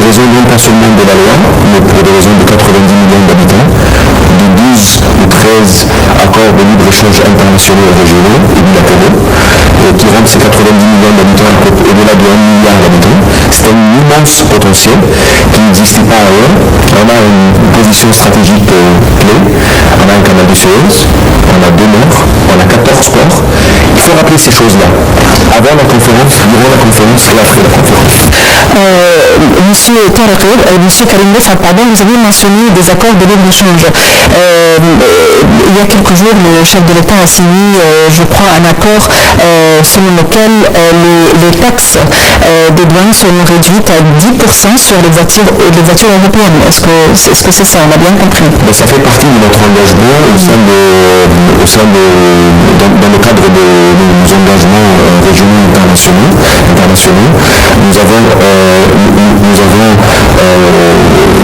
raisons non pas seulement de la loi, mais pour des raisons de 90 millions d'habitants, de 12 ou 13 accords de libre-échange internationaux et régionaux et bilatéraux, qui rendent ces 90 millions d'habitants au-delà de 1 milliard d'habitants. C'est un immense potentiel qui n'existait pas ailleurs. On a une position stratégique clé, on a un canal de Suez, on a 2 morts, on a 14 ports. Il faut rappeler ces choses-là avant la conférence, durant la conférence et après la conférence. Monsieur Tarek, Monsieur Karim Beffa, pardon, vous avez mentionné des accords de libre-échange. Il y a quelques jours, le chef de l'État a signé, je crois, un accord selon lequel les taxes des douanes seront réduites à 10% sur les voitures européennes. Est-ce que c'est ça? On a bien compris. Mais ça fait partie de notre engagement dans le cadre de nos engagements régionaux internationaux. Nous avons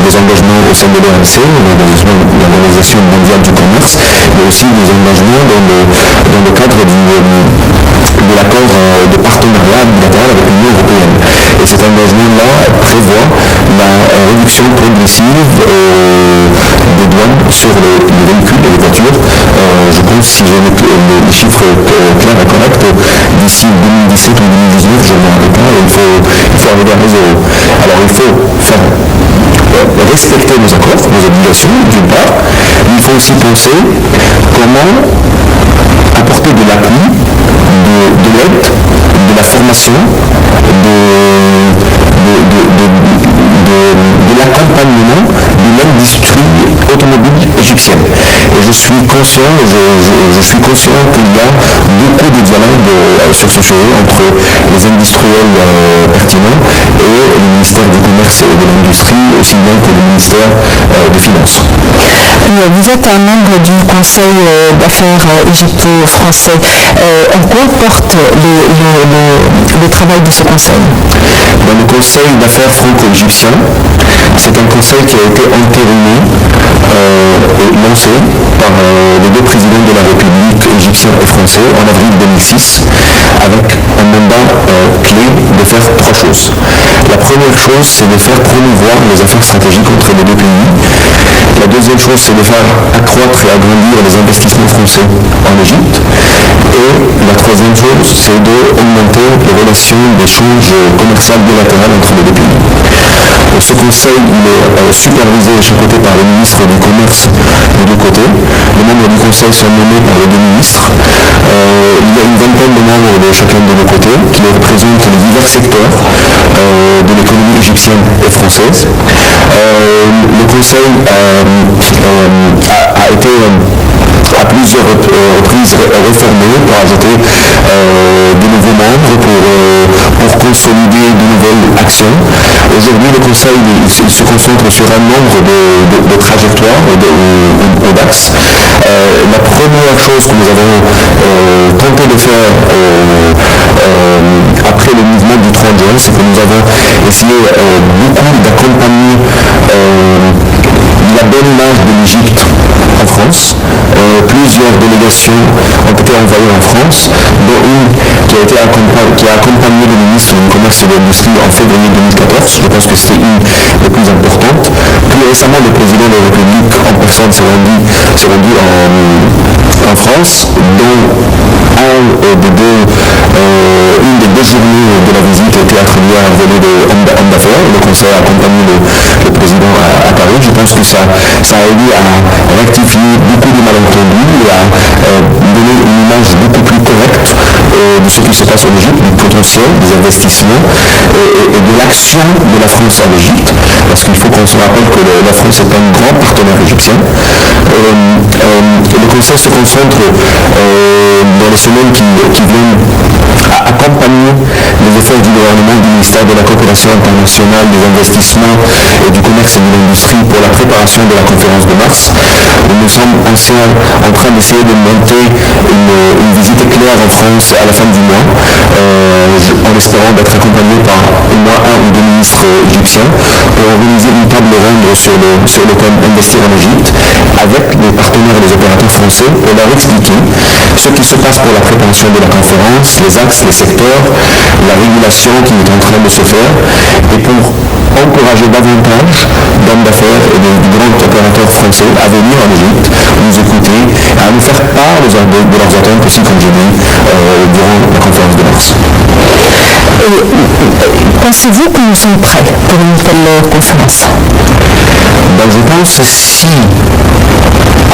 des engagements au sein de l'OMC, l'Organisation mondiale du commerce, mais aussi des engagements dans le cadre de l'accord de partenariat bilatéral avec l'Union européenne. Et cet engagement-là prévoit la réduction progressive des douanes sur les véhicules et les voitures. Je pense, si j'ai les chiffres clairs et corrects, d'ici 2017 ou 2018, je ne m'en rappelle pas, il faut arriver à réseau. Alors il faut respecter nos accords, nos obligations, d'une part, mais il faut aussi penser comment apporter de l'appui, de l'aide, de la formation, de l'accompagnement de l'industrie automobile égyptienne. Et je suis conscient qu'il y a beaucoup de dialogue sur ce sujet entre les industriels pertinents et le ministère du Commerce et de l'Industrie, aussi bien que le ministère des Finances. Vous êtes un membre du Conseil d'affaires égypto-français. En quoi porte le travail de ce conseil? Dans le Conseil d'affaires franco-égyptien, c'est un conseil qui a été entériné et lancé par les 2 présidents de la République égyptien et français en avril 2006 avec un mandat clé de faire 3 choses. La première chose, c'est de faire promouvoir les affaires stratégiques entre les 2 pays. La deuxième chose, c'est de faire accroître et agrandir les investissements français en Égypte. Et la troisième chose, c'est d'augmenter les relations d'échange commercial bilatéral entre les 2 pays. Ce conseil est supervisé de chaque côté par le ministre du Commerce des 2 côtés. Les membres du conseil sont nommés par les 2 ministres. Il y a une vingtaine de membres de chacun de nos côtés qui représentent les divers secteurs de l'économie égyptienne et française. Le conseil a été à plusieurs reprises réformé pour ajouter de nouveaux membres, pour consolider de nouvelles actions. Aujourd'hui, le Conseil se concentre sur un nombre de trajectoires ou d'axes. La première chose que nous avons tenté de faire après le mouvement du 30 juin, c'est que nous avons essayé beaucoup d'accompagner la bonne image de l'Égypte en France. Plusieurs délégations ont été envoyées en France, dont une qui a accompagné le ministre du Commerce et de l'Industrie en février 2014. Je pense que c'était une des plus importantes. Plus récemment, le président de la République en personne s'est rendu en France, dont une des 2 journées de la visite était attribuée à un volet d'hommes d'affaires. Le conseil a accompagné le président à Paris. Je pense que ça a aidé à rectifier beaucoup de malentendus et à donner une image beaucoup plus correcte de ce qui se passe en Égypte, du potentiel, des investissements et de l'action de la France en Égypte, parce qu'il faut qu'on se rappelle que la France est un grand partenaire égyptien. Le conseil se concentre dans les semaines qui viennent à accompagner les efforts du gouvernement, du ministère de la coopération internationale, des investissements et du commerce et de l'industrie pour la préparation de la conférence de mars. Nous sommes en train d'essayer de monter une visite éclair en France à la fin du mois, en espérant d'être accompagné par au moins 1 ou 2 ministres égyptiens pour organiser une table ronde sur le thème investir en Égypte avec les partenaires et les opérateurs français pour leur expliquer ce qui se passe pour la préparation de la conférence, les axes, les secteurs, la régulation qui est en train de se faire et pour encourager davantage d'hommes d'affaires et de grands opérateurs français à venir en Égypte, nous écouter, à nous faire part de leurs attentes aussi, comme j'ai dit, durant la conférence de mars. Pensez-vous que nous sommes prêts pour une telle conférence? Je pense que si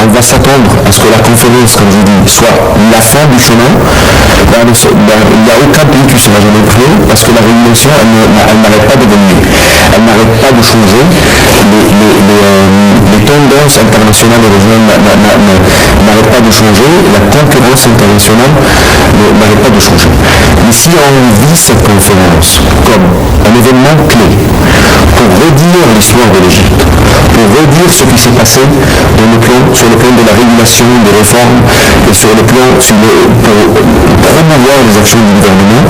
on va s'attendre à ce que la conférence, comme je dis, soit la fin du chemin, il n'y a aucun pays qui ne sera jamais prêt, parce que la régulation, elle n'arrête pas d'évoluer, elle n'arrête pas de changer, les tendances internationales et régionales n'arrêtent pas de changer, la concurrence internationale n'arrête pas de changer. Mais si on vit cette conférence comme un événement clé pour redire l'histoire de l'Égypte, pour redire ce qui s'est passé sur le plan de la régulation, des réformes et sur le plan pour promouvoir les actions du gouvernement,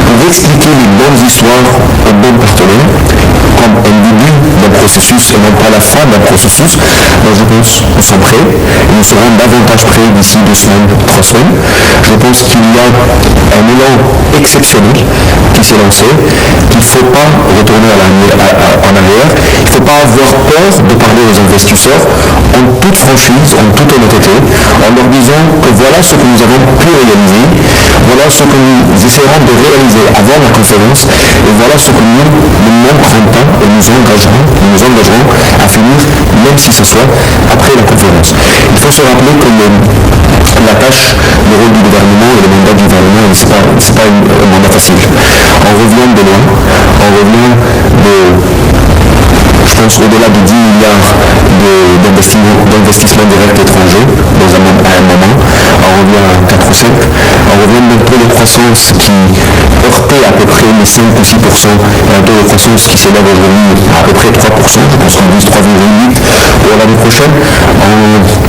pour expliquer les bonnes histoires aux bons partenaires, comme un début d'un processus et non pas la fin d'un processus, je pense qu'ils sont prêts et nous serons davantage prêts d'ici 2 semaines, 3 semaines. Je pense qu'il y a un élan exceptionnel qui s'est lancé, qu'il ne faut pas retourner en arrière, il ne faut pas avoir peur de parler aux investisseurs en toute franchise, en toute honnêteté, en leur disant que voilà ce que nous avons pu réaliser, voilà ce que nous essaierons de réaliser avant la conférence et voilà ce que nous ne manquerons pas et nous engagerons à finir, même si ce soit après la conférence. Il faut se rappeler que la tâche, le rôle du gouvernement et le mandat du gouvernement, ce n'est pas un mandat facile. On revient de loin, on revient je pense au-delà de 10 milliards d'investissements directs étrangers à un moment, on revient à 4 ou 5, on revient d'un taux de croissance qui heurtait à peu près les 5 ou 6%, et un taux de croissance qui s'élève aujourd'hui à peu près 3%, je pense qu'on vise 3,8% pour l'année prochaine.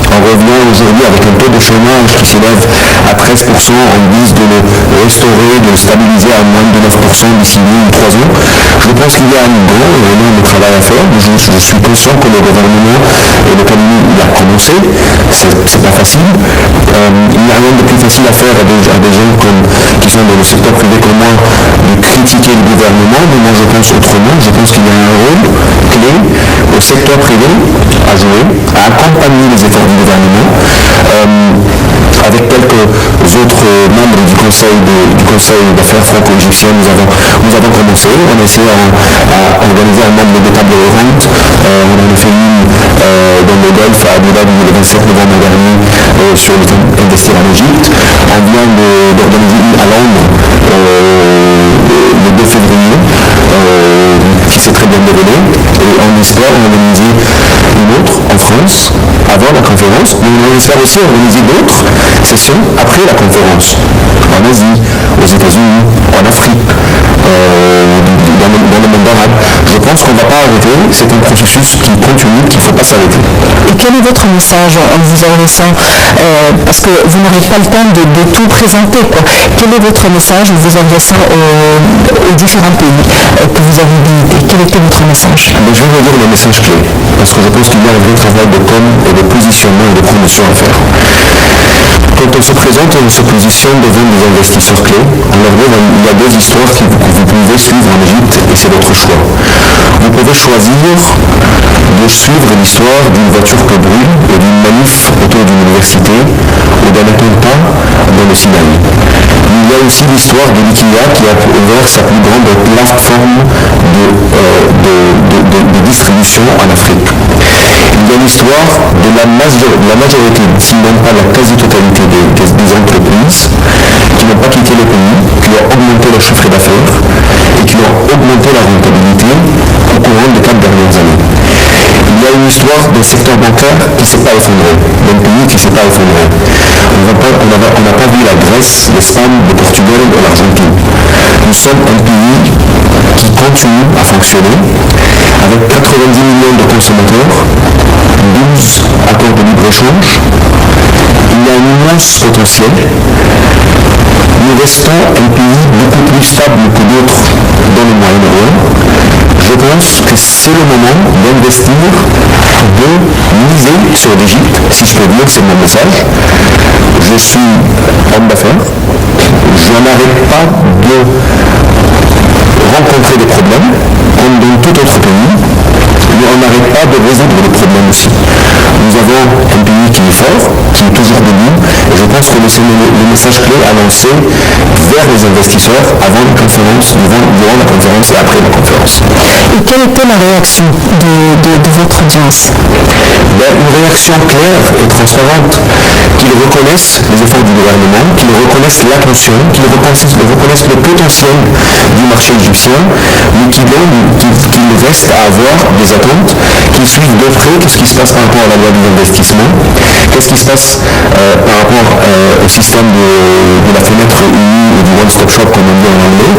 On revient aujourd'hui avec un taux de chômage qui s'élève à 13%, on vise de le restaurer, de le stabiliser à moins de 9% d'ici 2 ou 3 ans. Je pense qu'il y a un grand et énorme travail à faire. Je suis conscient que le gouvernement et l'économie il a commencé, c'est pas facile. Il n'y a rien de plus facile à faire à des gens qui sont dans le secteur privé comme moi de critiquer le gouvernement, mais moi je pense autrement. Je pense qu'il y a un rôle clé au secteur privé à jouer, à accompagner les efforts du gouvernement. Avec quelques autres membres du conseil d'affaires franco-égyptien, nous avons commencé. On a essayé à organiser un membre de table ronde. On en a fait une dans le Golfe à Abu Dhabi le 27 novembre dernier sur investir en Égypte. On vient d'organiser une à Londres le 2 février qui s'est très bien déroulé. Et on espère organiser une autre en France avant la conférence, mais on espère aussi organiser d'autres sessions après la conférence, en Asie, aux États-Unis, en Afrique, dans le monde arabe. Je pense qu'on ne va pas arrêter, c'est un processus qui continue, qu'il ne faut pas s'arrêter. Et quel est votre message en vous adressant, parce que vous n'aurez pas le temps de tout présenter, quoi. Quel est votre message en vous adressant aux différents pays que vous avez visités? Quel était votre message? Je vais vous dire le message clé, parce que je pense qu'il y a un vrai travail de com et de positionnement et de promotion à faire. Quand on se présente, on se positionne devant des investisseurs clés. On leur dit il y a 2 histoires que vous pouvez suivre en Égypte et c'est votre choix. Vous pouvez choisir de suivre l'histoire d'une voiture que brûle ou d'une manif autour d'une université ou d'un attentat dans le Sinaï. Il y a aussi l'histoire de l'IKEA qui a ouvert sa plus grande plateforme de distribution en Afrique. Il y a l'histoire de la majorité, sinon pas la quasi-totalité des entreprises qui n'ont pas quitté le pays, qui ont augmenté leur chiffre d'affaires et qui ont augmenté la rentabilité au courant des 4 dernières années. Il y a une histoire d'un secteur bancaire qui ne s'est pas effondré, d'un pays qui ne s'est pas effondré. On n'a pas vu la Grèce, l'Espagne, le Portugal ou l'Argentine. Nous sommes un pays qui continue à fonctionner avec 90 millions de consommateurs, 12 accords de libre-échange. Il y a un immense potentiel. Nous restons un pays beaucoup plus stable que d'autres dans le Moyen-Orient. Je pense que c'est le moment d'investir, de miser sur l'Égypte, si je peux dire, c'est mon message. Je suis homme d'affaires. Je n'arrête pas de rencontrer des problèmes, comme dans tout autre pays, mais on n'arrête pas de résoudre les problèmes aussi. Nous avons un pays qui est fort, qui est toujours debout, et je pense que le message clé à lancer vers les investisseurs avant la conférence, durant la conférence et après la conférence. Et quelle était la réaction de votre audience? Une réaction claire et transparente, qu'ils reconnaissent les efforts du gouvernement, qu'ils reconnaissent l'attention, qu'ils reconnaissent le potentiel du marché égyptien, mais qu'il reste à avoir des attentes, qu'ils suivent de près qu'est-ce qui se passe par rapport à la loi des investissements, qu'est-ce qui se passe par rapport au système de la fenêtre unie ou du one-stop shop comme on dit en anglais,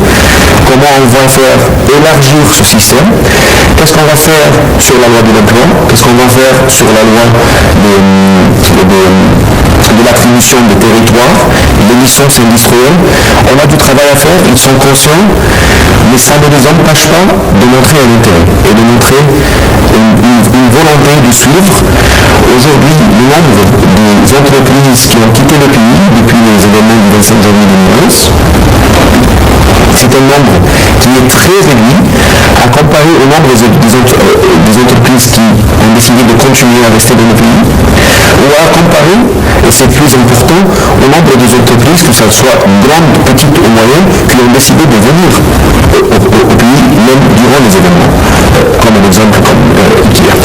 comment on va faire élargir ce système, qu'est-ce qu'on va faire sur la loi de l'emploi, qu'est-ce qu'on va faire sur la loi de l'attribution des territoires, des licences industrielles. On a du travail à faire, ils sont conscients, mais ça ne les empêche pas de montrer un intérêt et de montrer une volonté de suivre. Aujourd'hui, le nombre des entreprises qui ont quitté le pays depuis les événements du 25 janvier 2011, c'est un nombre qui est très réduit à comparer au nombre des entreprises qui ont décidé de continuer à rester dans le pays, ou à comparer, et c'est plus important, au nombre des entreprises, que ce soit grandes, petites ou moyennes, qui ont décidé de venir au pays, même durant les événements, comme un exemple comme hier.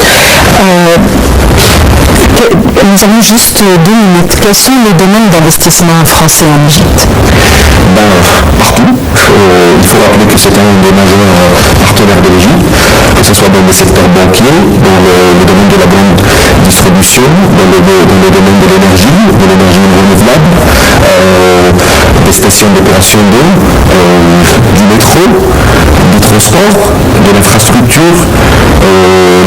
Nous avons juste 2 minutes. Quels sont les domaines d'investissement français en Égypte? Partout. Il faut rappeler que c'est un des majeurs partenaires de l'Égypte, que ce soit dans le secteur banquier, dans le domaine de la grande distribution, dans le domaine de l'énergie renouvelable, des stations d'épuration d'eau, du métro, du transport, de l'infrastructure.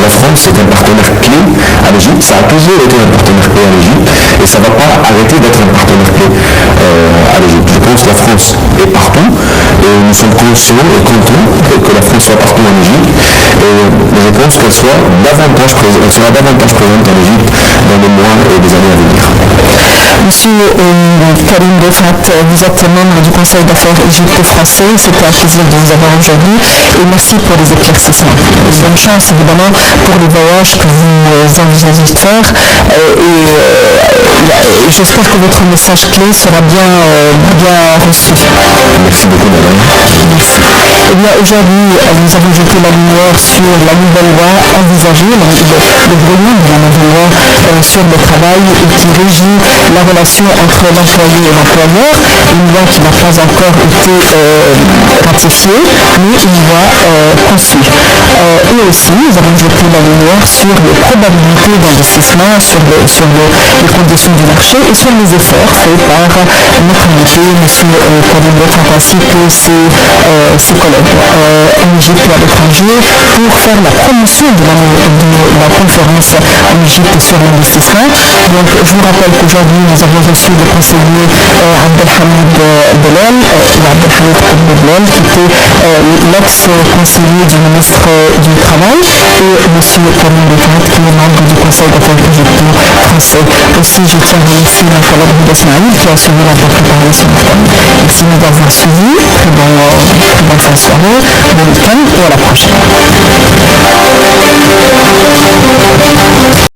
La France est un partenaire clé à l'Égypte, ça a toujours été un partenaire clé à l'Égypte et ça ne va pas arrêter d'être un partenaire clé à l'Égypte. Je pense que la France est partout et nous sommes conscients et contents que la France soit partout en Égypte et je pense qu'elle sera davantage présente en Égypte dans les mois et les années à venir. Monsieur Karim Refat, vous êtes membre du Conseil d'affaires égypto-français. C'était un plaisir de vous avoir aujourd'hui et merci pour les éclaircissements. Bonne chance évidemment pour les voyages que vous envisagez de faire et j'espère que votre message clé sera bien reçu. Merci beaucoup madame. Eh bien, aujourd'hui, nous avons jeté la lumière sur la nouvelle loi envisagée, le volume de la nouvelle loi sur le travail et qui régit la relation entre l'employé et l'employeur, une loi qui n'a pas encore été ratifiée, mais une loi conçue. Et aussi, nous avons jeté la lumière sur les probabilités d'investissement, sur les conditions du marché et sur les efforts faits par notre invité, M. Karim Refat, ainsi que ses collègues en Égypte et à l'étranger pour faire la promotion de la conférence en Égypte sur l'investissement. Donc je vous rappelle qu'aujourd'hui nous avons reçu le conseiller Abdelhamid Belal, qui était l'ex-conseiller du ministre du Travail, et M. Karim Refat qui est membre du Conseil d'affaires égypto-français. Aussi je tiens à remercier ma collègue Bouda Ismail qui a suivi la préparation. Merci de nous avoir suivis. Bonne fin de soirée, bon week-end et à la prochaine.